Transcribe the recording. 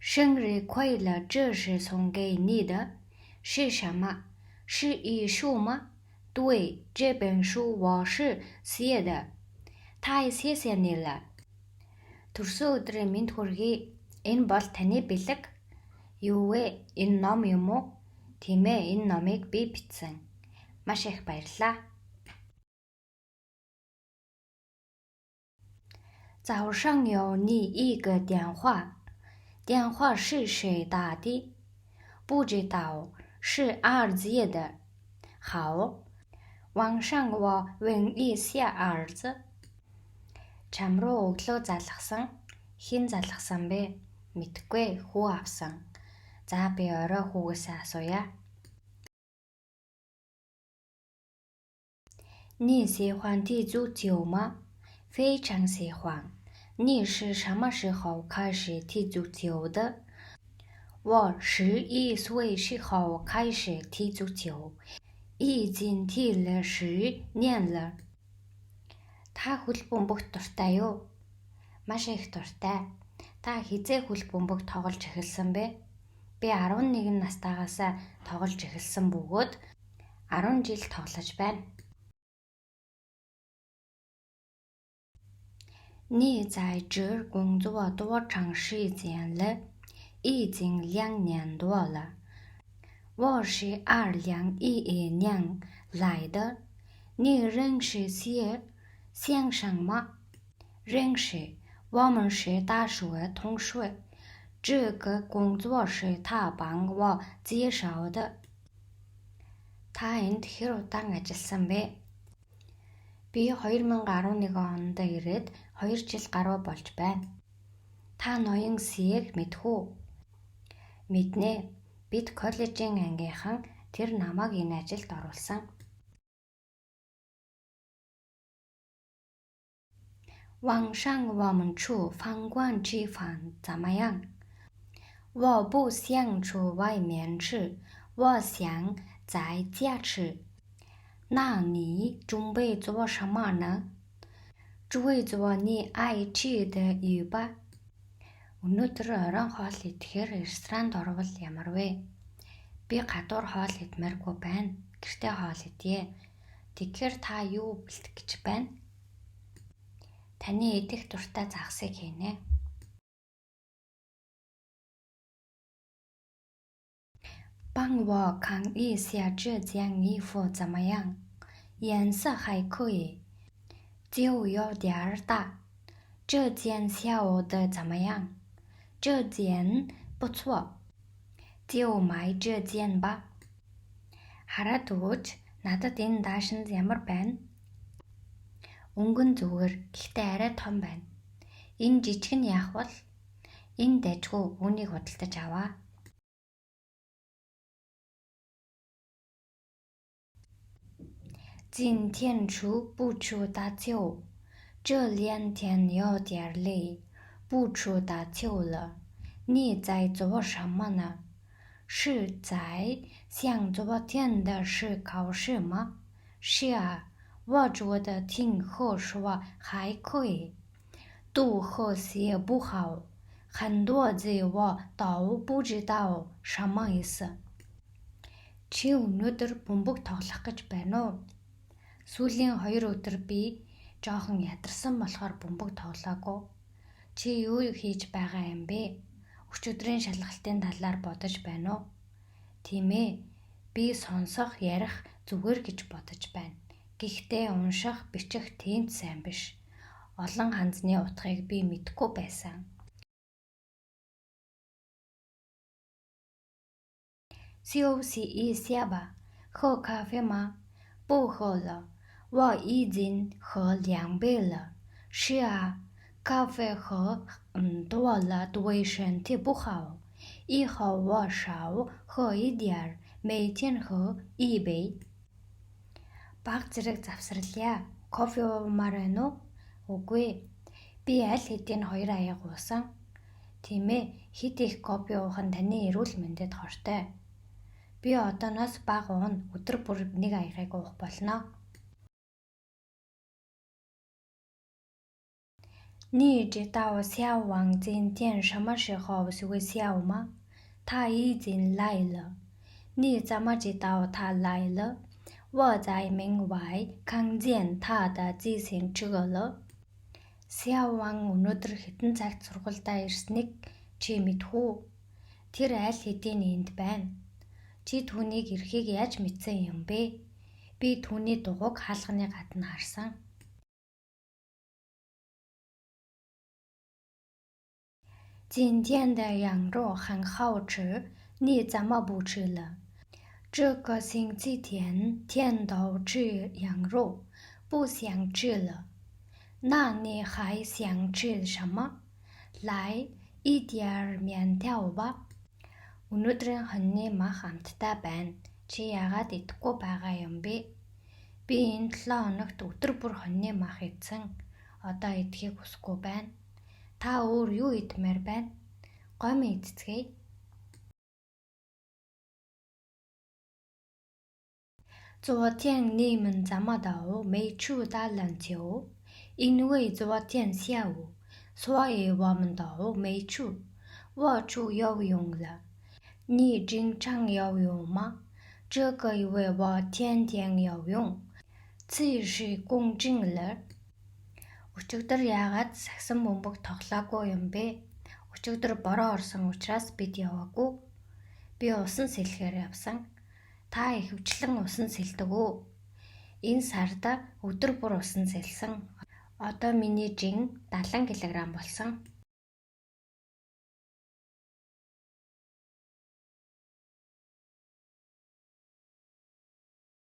生日快乐，这是送给你的。是什么？是艺术吗？对，这本书我是写的。太谢谢你了。Төрсөн өдрийн мэнд хүргэе. Энэ бол таны бэлэг. Юу вэ? Энэ ном юм уу? Тийм ээ, энэ номыг би бичсэн. Маш их баярлалаа. 早上有你一个电话，电话是谁打的？不知道，是儿子的。好，晚上我问一下儿子。Чам руу өглөө залгасан. Хэн залгасан бэ? Мэдгүй, хүү авсан. За би орой хүүгээсээ асууя. 你喜欢踢足球吗？非常喜欢。你是什么时候开始踢足球的？我11岁时候开始踢足球，已经踢了10年了。Та хөл бөмбөгт дуртай юу? Маш их дуртай. Та хизээ хөл бөмбөг тоглож эхэлсэн бэ? Би 11 настайгаас тоглож эхэлсэн бөгөөд 10 жил тоглож байна. 你在这工作多长时间了？已经2年多了。我是2011年来的。你认识些先生吗？认识，我们是大学同学。这个工作是他帮我介绍的。Та энд хэр удаан ажилласан бэ? Би 2011 онд ирээд 2 жил гаруй болж байна. Та ноён Сийг мэдэх үү? Мэднэ. Бид коллежийн ангийнхан тэр намайг энэ ажилд оруулсан. 晚上我们去饭馆吃饭怎么样？我不想去外面吃，我想在家吃。那你准备做什么呢？煮做你爱吃的鱼吧。Өнөөдөр оройн хоол идэхээр ресторанд орвол ямар вэ? Би гадуур хоол идмээргүй байна. Гэртээ хоол идье. Тэгэхээр та юу бэлтгэх гэж байна? Таны идэх дуртай загсыг хийнэ. 帮我看一下这件衣服怎么样？颜色还可以，就有点大。这件小的怎么样？这件不错，就买这件吧。Хараад өгөөч, надад энэ даашинз ямар байна? Өнгөн зүгээр, гэхдээ арай том байна. Энэ жижиг нь яах вэ? Энэ дайжгүй, үүнийг худалдаж аваа. 今天出不出打球？这2天有点累，不出打球了。你在做什么呢？是在像昨天的是考试吗？是啊，我觉得听和说还可以，读和写不好，很多字我都不知道什么意思。Чи өнөөдөр бөмбөг тоглох гэж байна уу? Сүүлийн 2 өдөр би жоохон ядарсан болохоор бөмбөг тоглоогүй. Чи юу хийж байгаа юм бэ? Өчигдрийн шалгалтын талаар бодож байна уу? Тийм ээ. Би сонсох, ярих зүгээр гэж бодож байна. Гэхдээ унших, бичих тийм сайн биш. Олон ханзны утгыг би мэдэхгүй байсан. 休息一下吧。喝咖啡吗？不喝了，我已经喝2杯了。是啊，咖啡喝多了对身体不好。以后我少喝一点，每天喝1杯。Баг зэрэг завсарлаа. Кофе уумаар байна уу? Үгүй. Би аль хэдийн 2 аяг уусан. Тийм ээ, хэд их кофе уух нь таны эрүүл мэндэд хортой. Би одооноос бага уuna, өдөр бүр 1 аягыг уух болно. 你知道小王今天什么时候睡觉吗？他已经来了。你怎么知道他来了？我在门外看见他的自行车了。小王өнөөдөр хэдэн цагт сургуультай ирснийг чи мэдэх үү? Тэр аль хэдийн энд байна. Чи түүнийг ирэхийг яаж мэдсэн юм бэ? Би түүний дугуйг хаалганы гадна харсан. 今天的羊肉很好吃，你怎么不吃了？这个星期天天都吃羊肉，不想吃了。那你还想吃什么？来一点儿面条吧。Өнөөдрийн хоньны мах амттай байна. Чи яагаад идэхгүй байгаа юм бэ? Би энэ 7 хоногт өдөр бүр хоньны мах идсэн. Одоо идэхийг хүсэхгүй байна. Та өөр юу идмээр байна? Гомь идцгээе. 昨天你们怎么都没去打篮球？因为昨天下午，所以我们都没去。我去游泳了。你经常游泳吗？这个月我天天游泳。70公斤了。Өчигдөр яагаад сагсан бөмбөг тоглоогүй юм бэ? Өчигдөр бороо орсон учраас бид яваагүй. Би усан сэлэхээр явсан. Та ихэвчлэн усан сэлдэг үү? Энэ сард өдөр бүр усан сэлсэн. Одоо миний жин 70 кг болсон.